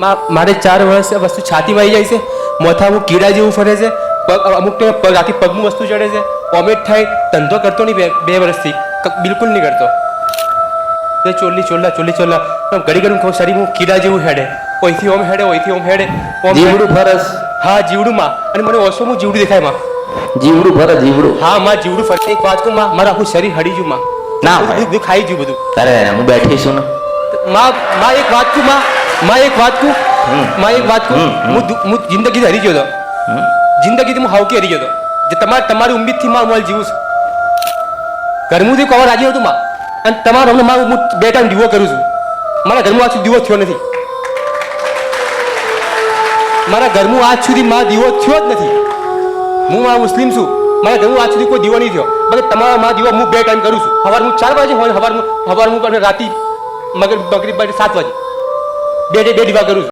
મારે 4 વર્ષ વસ્તુ છાતીમાં આવી જાય છે, મોથામાં કીડા જેવું ફરે છે, અમુક ટાઈમે પગ આખી પગનું વસ્તુ ચડે છે, વોમિટ થાય, ધંધો કરતો નહીં 2 વર્ષથી, બિલકુલ નહીં કરતો. ચોલ્લી ચોલ્લા ઘડી ઘડી શરીરમાં કીડા જેવું હેડે, ઓયથી ઓમ હેડે, ઓયથી ઓમ હેડે. જીવડું ફરસ. હા જીવડું માં, અને મને ઓછોમાં જીવડું દેખાય માં. જીવડું ફરે જીવડું. હા માં જીવડું ફરે. એક વાત કહું માં, મારું આખું શરીર હડી ગયું માં. ના બધું ખાઈ ગયું બધું. તારે હું બેઠી છું ને માં એક વાત કહું હું જિંદગી હરી ગયો હતો. જિંદગીથી હું હાવકી હરી ગયો હતો. જે તમારી ઉમ્મીદથી માં હું જીવું છું. ઘરમુંથી કવર રાજી હતું માં, અને તમારો હમણાં માં હું 2 ટાઈમ દીવો કરું છું. મારા ઘરમાં આજ સુધી દીવો થયો નથી. મારા ઘરમાં આજ સુધી માં દીવો થયો જ નથી. હું આ મુસ્લિમ છું, મારા ઘરમાં આજ સુધી કોઈ દીવો નહીં થયો. મગર તમારા માં દીવો હું 2 ટાઈમ કરું છું. સવારમાં 4 વાગે હોય, સવારમાં રાતી મગર 7 વાગે 2 દીવા કરું છું.